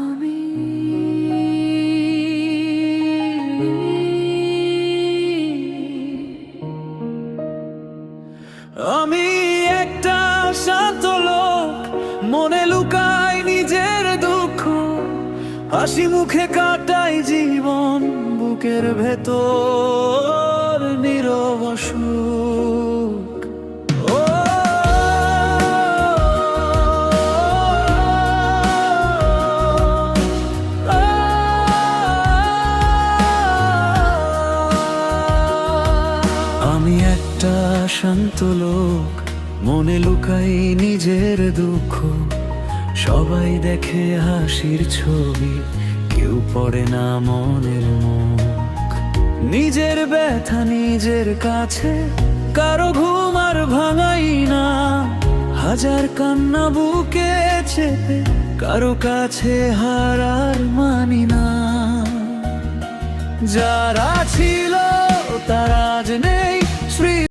আমি আমি একটা শান্ত লোক, মনে লুকাই নিজের দুঃখ, হাসি মুখে কাটাই জীবন, বুকের ভেতর নীরব সুখ। ও আমি একটা শান্ত লোক, মনে লুকাই নিজের দুঃখ, সবাই দেখে হাসির ছবি, কেউ পড়ে না মনের মুখ। নিজের ব্যথা নিজের কাছে, কারো ঘুম আর ভাঙাই না, হাজার কান্না বুকে চেপে কারো কাছে হারার মানি না। যারা ছিল